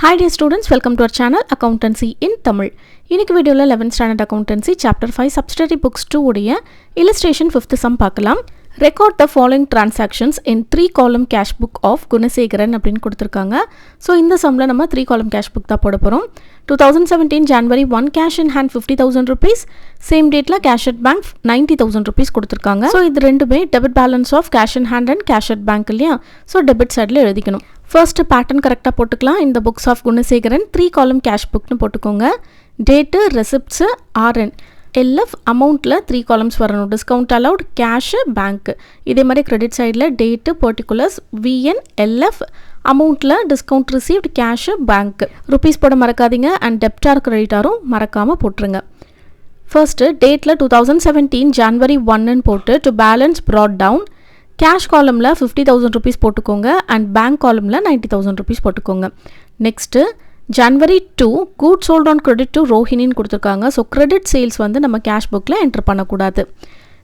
Hi dear students, welcome to our channel Accountancy in Tamil. இன்னைக்கு வீடியோல 11th standard accountancy chapter 5 subsidiary books 2 உடைய illustration 5th sum பார்க்கலாம். Record the following transactions in 3 column cash book of Gunasegaran அப்படினு கொடுத்திருக்காங்க. So இந்த சம்ல நம்ம 3 column cash book தான் போட போறோம். 2017 January 1 cash in hand 50,000 rupees, same dateல cash at bank 90,000 rupees கொடுத்திருக்காங்க. சோ இது ரெண்டுமே debit balance of cash in hand and cash at bank இல்லையா? சோ debit sideல எழுதிக்கணும். First pattern correct போட்டுக்கலாம். In the books of Gunasegaran 3 column cash book னு போட்டுக்கோங்க. Date, receipts, RN. LF amountல 3 columns வரணும். Discount allowed, cash, bank. இதே மாதிரி credit sideல date, particulars, VN, LF, amountல discount received, cash, bank. Rupees போட மறக்காதீங்க and debtor creditorரும் மறக்காம போட்டுருங்க. First dateல 2017 January 1 ன்னு போட்டு to balance brought down. Cash columnல 50,000 rupees போட்டுக்கோங்க and bank columnல 90,000 rupees போட்டுக்கோங்க. Next January 2 goods sold on credit to Rohini கொடுத்திருக்காங்க. So credit sales வந்து நம்ம cash bookல enter பண்ணக்கூடாது.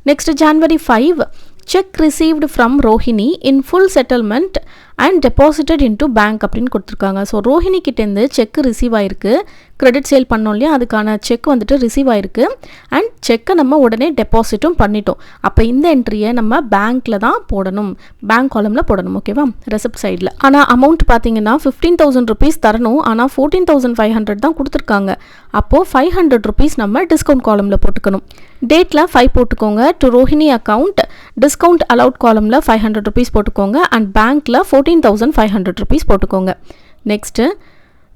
Next January 5 check received from Rohini in full settlement and deposited into bank அப்படினு கொடுத்திருக்காங்க. So Rohini கிட்ட இருந்து check receive ஆயிருக்கு. credit sale பண்ணோம் இல்லையா அதுக்கான check வந்துட்டு receive ஆயிருக்கு and check நம்ம உடனே depositம் பண்ணிட்டோம். அப்ப இந்த என்ட்ரியை நம்ம bankல தான் போடணும். bank columnல போடணும் ஓகேவா? receipt sideல. ஆனா amount பாத்தீங்கன்னா 15,000 rupees தரணும். ஆனா 14,500 தான் கொடுத்திருக்காங்க. அப்போ 500 rupees நம்ம discount columnல போட்டுக்கணும். dateல 5 போட்டுக்கோங்க. to Rohini account discount allowed columnல 500 rupees போட்டுக்கோங்க and bankல 14,500 rupees போட்டுக்கோங்க. next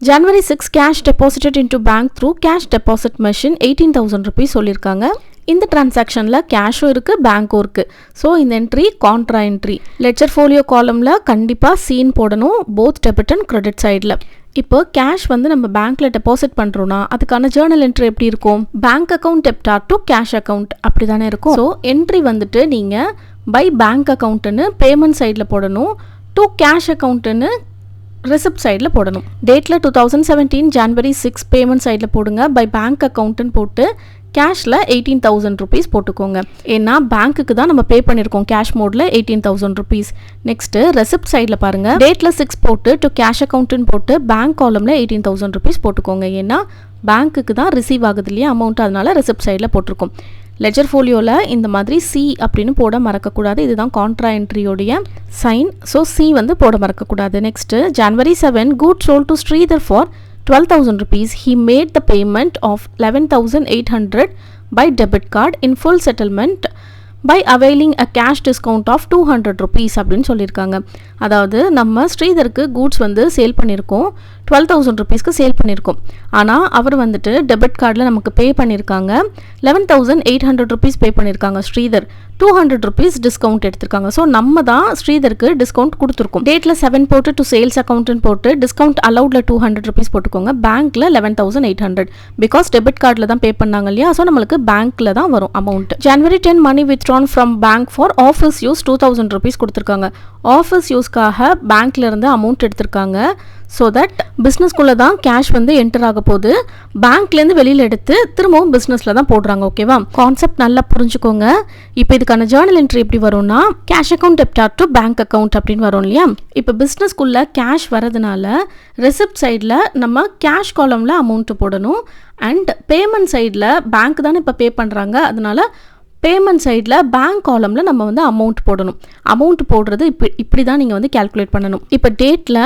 January 6 cash deposited into bank through cash deposit machine 18,000 rupees சொல்லிருக்காங்க. இந்த டிரான்சாக்ஷன்ல கேஷும் இருக்கு பேங்க்கும் இருக்கு. ஸோ இந்த entry contra entry. Ledger folio காலம்ல கண்டிப்பா சீன் போடணும் போத் டெபிட் அண்ட் கிரெடிட் சைடில். இப்போ கேஷ் வந்து நம்ம பேங்க்ல டெபாசிட் பண்றோம்னா அதுக்கான ஜேர்னல் என்ட்ரி எப்படி இருக்கும்? Bank account டெப்டார் to cash account அப்படி தானே இருக்கும். ஸோ என்ட்ரி வந்துட்டு நீங்க பை பேங்க் அக்கவுண்ட்னு பேமெண்ட் சைடில் போடணும், டு கேஷ் அக்கவுண்ட்னு receipt சைடில் போடணும். டேட்ல 2017 January 6 பேமெண்ட் சைடில் போடுங்க. பை பேங்க் அக்கவுண்ட்னு போட்டு கேஷ்ல 18,000 rupees போட்டுக்கோங்க. ஏன்னா பேங்க்குக்கு தான் நம்ம பே பண்ணியிருக்கோம் கேஷ் மோட்ல 18,000 rupees. நெக்ஸ்ட் ரெசிப்ட் சைடில் பாருங்க. டேட்ல 6 போட்டு டு கேஷ் அக்கவுண்ட்னு போட்டு பேங்க் காலம்ல 18,000 rupees போட்டுக்கோங்க. ஏன்னா பேங்க்குக்கு தான் ரிசீவ் ஆகுது இல்லையா அமௌண்ட், அதனால ரெசிப்ட் சைடில் போட்டிருக்கோம். லெஜர் ஃபோலியோல இந்த மாதிரி சி அப்படின்னு போட மறக்கக்கூடாது. இதுதான் கான்ட்ரா என்ட்ரியோடைய சைன். ஸோ சி வந்து போட மறக்கக்கூடாது. Next January 7 goods sold to Sridhar for 12,000 rupees. He made the payment of 11,800 by debit card in full settlement by availing a cash discount of 200 rupees அப்படின்னு சொல்லியிருக்காங்க. அதாவது நம்ம ஸ்ரீதருக்கு கூட்ஸ் வந்து sale பண்ணியிருக்கோம், 12,000 rupeesக்கு sale பண்ணியிருக்கோம். ஆனால் அவர் வந்துட்டு டெபிட் கார்டில் நமக்கு பே பண்ணியிருக்காங்க, 11,800 rupees பே பண்ணியிருக்காங்க ஸ்ரீதர், 200 rupees டிஸ்கவுண்ட் எடுத்திருக்காங்க. ஸோ நம்ம தான் ஸ்ரீதருக்கு டிஸ்கவுண்ட் கொடுத்துருக்கோம். டேட்டில் 7 போட்டு டு சேல்ஸ் அக்கௌண்ட்னு போட்டு டிஸ்கவுண்ட் அலவுட்ல 200 rupees போட்டுக்கோங்க. பேங்க்ல 11,800 பிகாஸ் டெபிட் கார்டில் தான் பே பண்ணாங்க இல்லையா, ஸோ நம்மளுக்கு பேங்க்ல தான் வரும் அமௌண்ட். January 10 மணி withdrawn from bank for office use 2,000 rupees கொடுத்துருக்காங்க. ஆஃபீஸ் யூஸ்க்காக பேங்க்ல இருந்து அமௌண்ட் எடுத்திருக்காங்க. ஸோ தட் பிஸ்னஸ்குள்ளே தான் கேஷ் வந்து என்டர் ஆக போகுது. பேங்க்லேருந்து வெளியில் எடுத்து திரும்பவும் பிஸ்னஸில் தான் போடுறாங்க ஓகேவா? கான்செப்ட் நல்லா புரிஞ்சுக்கோங்க. இப்போ இதுக்கான ஜேர்னல் என்ட்ரி எப்படி வரும்னா cash account டெப்டார் to bank account அப்படின்னு வரும் இல்லையா? இப்போ பிஸ்னஸ்குள்ளே கேஷ் வரதுனால ரெசிப்ட் சைடில் நம்ம கேஷ் காலமில் அமௌண்ட் போடணும் அண்ட் பேமெண்ட் சைடில் பேங்க் தானே இப்போ பே பண்ணுறாங்க, அதனால பேமெண்ட் சைடில் பேங்க் காலமில் நம்ம வந்து அமௌண்ட் போடணும். அமௌண்ட் போடுறது இப்படி தான் நீங்கள் வந்து கேல்குலேட் பண்ணணும். இப்போ டேட்டில்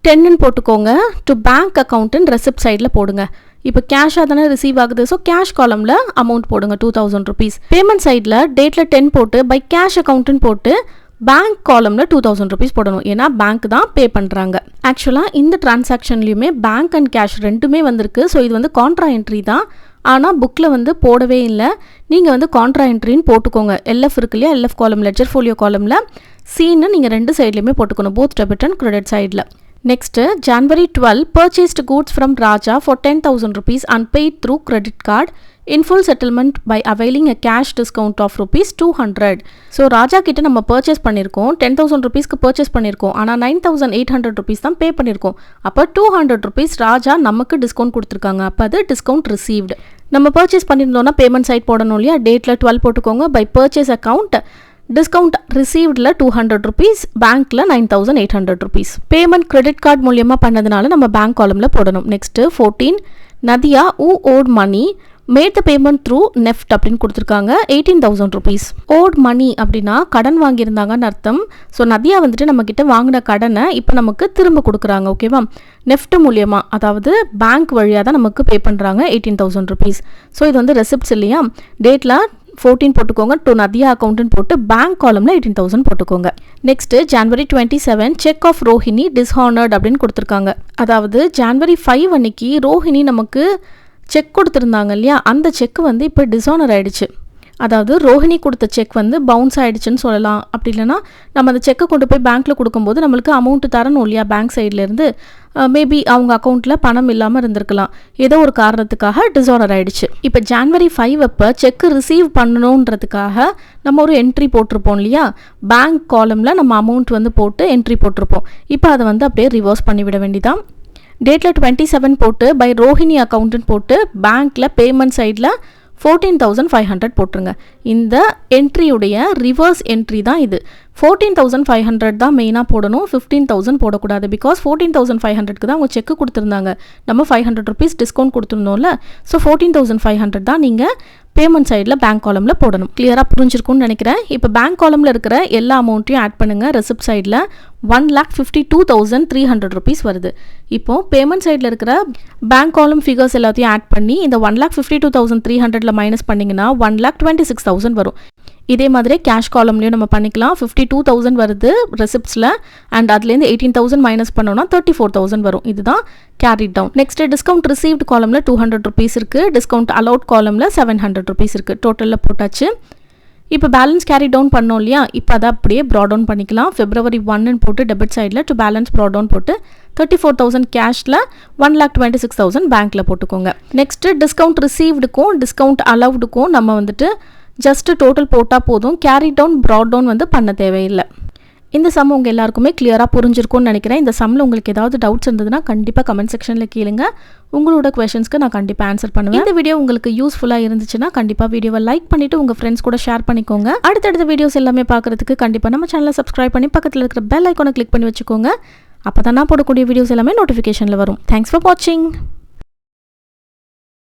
10 போட்டுக்கோங்க. டு பேங்க் அக்கௌண்ட்னு ரெசிப்ட் சைடில் போடுங்க. இப்போ கேஷாக தானே ரிசீவ் ஆகுது, ஸோ கேஷ் காலமில் அமௌண்ட் போடுங்க 2,000 rupees. பேமெண்ட் சைடில் டேட்டில் 10 போட்டு பை கேஷ் அக்கௌண்ட்னு போட்டு பேங்க் காலமில் 2,000 rupees போடணும். ஏன்னா பேங்க் தான் பே பண்ணுறாங்க. ஆக்சுவலாக இந்த டிரான்சாக்ஷன்லையுமே பேங்க் அண்ட் கேஷ் ரெண்டுமே வந்திருக்கு. ஸோ இது வந்து கான்ட்ரா என்ட்ரி தான், ஆனால் புக்கில் வந்து போடவே இல்லை. நீங்கள் வந்து கான்ட்ரா என்ட்ரின்னு போட்டுக்கோங்க. எல்எஃப் இருக்கு இல்லையா, எல்எஃப் காலம் லெட்ஜர் ஃபோலியோ காலமில் சீன்னு நீங்கள் ரெண்டு சைட்லையுமே போட்டுக்கணும், போத் டெபிட் அண்ட் கிரெடிட் சைடில். Next, January 12 purchased goods from Raja for 10,000 rupees and paid through credit card in full settlement by availing a cash discount of rupees 200. So ராஜா கிட்ட நம்ம purchase பண்ணியிருக்கோம், 10,000 rupeesக்கு purchase பண்ணியிருக்கோம், ஆனால் 9,800 rupees தான் pay பண்ணியிருக்கோம். அப்போ 200 rupees ராஜா நமக்கு டிஸ்கவுண்ட் கொடுத்துருக்காங்க. அப்போ அது டிஸ்கவுண்ட் ரிசீவ்டு. நம்ம பர்ச்சேஸ் பண்ணியிருந்தோம்னா பேமெண்ட் சைட் போடணும் இல்லையா? டேட்டில் 12 போட்டுக்கோங்க. பை பர்ச்சேஸ் அக்கௌண்ட் டிஸ்கவுண்ட் ரிசீவ்டில் 200 ருபீஸ், பேங்க்கில் 9800 ருபீஸ். பேமெண்ட் கிரெடிட் கார்டு மூலியமாக பண்ணதுனால நம்ம பேங்க் காலமில் போடணும். Next 14 Nadiya who owed money made the payment through NEFT அப்படின்னு கொடுத்துருக்காங்க 18,000 ருபீஸ். owed money அப்படின்னா கடன் வாங்கியிருந்தாங்கன்னு அர்த்தம். ஸோ நதியா வந்துட்டு நம்மக்கிட்ட வாங்கின கடனை இப்போ நமக்கு திரும்ப கொடுக்குறாங்க. ஓகேவா? நெஃப்ட் மூலியமாக, அதாவது பேங்க் வழியாக தான் நமக்கு பே பண்ணுறாங்க 18,000 ருபீஸ். ஸோ இது வந்து ரெசிப்ட்ஸ் இல்லையா? டேட்டில் 14 போட்டுக்கோங்க, டு நதியா அக்கௌண்ட்னு போட்டு பேங்க் காலமில் 18,000 போட்டுக்கோங்க. Next January 27 cheque of Rohini dishonoured அப்படின்னு கொடுத்துருக்காங்க. அதாவது January 5 அன்னைக்கு ரோஹிணி நமக்கு செக் கொடுத்துருந்தாங்க இல்லையா, அந்த செக் வந்து இப்போ டிஸானர் ஆகிடுச்சு. அதாவது ரோஹிணி கொடுத்த செக் வந்து பவுன்ஸ் ஆகிடுச்சுன்னு சொல்லலாம். அப்படி இல்லைனா நம்ம அந்த செக்கை கொண்டு போய் பேங்க்கில் கொடுக்கும்போது நம்மளுக்கு அமௌண்ட்டு தரணும் இல்லையா பேங்க் சைட்லேருந்து. மேபி அவங்க அக்கௌண்ட்டில் பணம் இல்லாமல் இருந்திருக்கலாம், ஏதோ ஒரு காரணத்துக்காக டிஸானர் ஆகிடுச்சு. இப்போ January 5 அப்போ செக்கு ரிசீவ் பண்ணணுன்றதுக்காக நம்ம ஒரு என்ட்ரி போட்டிருப்போம் இல்லையா, பேங்க் காலமில் நம்ம அமௌண்ட் வந்து போட்டு என்ட்ரி போட்டிருப்போம். இப்போ அதை வந்து அப்படியே ரிவர்ஸ் பண்ணிவிட வேண்டியதான். டேட்டில் 27 போட்டு பை ரோஹிணி அக்கௌண்ட்டுன்னு போட்டு பேங்க்கில் பேமெண்ட் சைடில் 14,500 போட்டுருங்க. இந்த என்ட்ரியுடைய ரிவர்ஸ் என்ட்ரி தான் இது. 14,500 தான் மெயினாக போடணும், 15,000 போடக்கூடாது. பிகாஸ் 14,500க்கு தான் அவங்க செக்கு கொடுத்துருந்தாங்க, நம்ம 500 ருபீஸ் டிஸ்கவுண்ட் கொடுத்துருந்தோம்ல. ஸோ 14,500 தான் நீங்கள் பேமெண்ட் சைடில் பேங்க் காலமில் போடணும். கிளியராக புரிஞ்சிருக்கும்னு நினைக்கிறேன். இப்போ பேங்க் காலமில் இருக்கிற எல்லா அமௌண்ட்டையும் ஆட் பண்ணுங்கள். ரெசிப்ட் சைடில் 1,52,300 ருபீஸ் வருது. இப்போ பேமெண்ட் சைடில் இருக்கிற பேங்க் காலம் ஃபிகர்ஸ் எல்லாத்தையும் ஆட் பண்ணி இந்த 1,52,300ல் மைனஸ் பண்ணிங்கன்னா 1,26,000 வரும். இதே மாதிரி கேஷ் காலம்லேயும் நம்ம பண்ணிக்கலாம். 52,000 வருது ரெசிப்ட்ஸில், அண்ட் அதுலேருந்து 18,000 மைனஸ் பண்ணோன்னா 34,000 வரும். இதுதான் carry down. Next discount received காலமில் 200 ருபீஸ் இருக்குது, டிஸ்கவுண்ட் அலவுட் காலமில் 700 ருபீஸ் இருக்குது. டோட்டலில் போட்டாச்சு. இப்போ பேலன்ஸ் கேரி டவுன் பண்ணோம் இல்லையா, இப்போ அதை அப்படியே ப்ரா டவுன் பண்ணிக்கலாம். February 1 போட்டு டெபிட் சைடில் டு பேலன்ஸ் ப்ரா டவுன் போட்டு 34,000 கேஷில் 1,26,000 பேங்க்கில் போட்டுக்கோங்க. நெக்ஸ்ட்டு டிஸ்கவுண்ட் ரிசீவ்டுக்கும் டிஸ்கவுண்ட் அலவுடுக்கும் நம்ம வந்துட்டு ஜஸ்ட் டோட்டல் போட்டால் போதும், கேரி டவுன் ப்ராட் டவுன் வந்து பண்ண தேவையில்லை. இந்த சம் உங்கள் எல்லாருக்குமே கிளியராக புரிஞ்சிருக்கும்னு நினைக்கிறேன். இந்த சம்மில் உங்களுக்கு ஏதாவது டவுட்ஸ் இருந்ததுன்னா கண்டிப்பாக கமெண்ட் செக்ஷனில் கேளுங்க. உங்களோட கொஷின்ஸ்க்கு நான் கண்டிப்பாக ஆன்சர் பண்ணுவேன். இந்த வீடியோ உங்களுக்கு யூஸ்ஃபுல்லாக இருந்துச்சுன்னா கண்டிப்பாக வீடியோவை லைக் பண்ணிவிட்டு உங்கள் ஃப்ரெண்ட்ஸ் கூட ஷேர் பண்ணிக்கோங்க. அடுத்தடுத்த வீடியோஸ் எல்லாமே பார்க்குறதுக்கு கண்டிப்பாக நம்ம சேனலை சப்ஸ்கிரைப் பண்ணி பக்கத்தில் இருக்கிற பெல் ஐக்கானை கிளிக் பண்ணி வச்சுக்கோங்க. அப்போ தான் நான் போடக்கூடிய வீடியோஸ் எல்லாமே நோட்டிஃபிகேஷனில் வரும். தேங்க்ஸ் ஃபார் வாட்சிங்.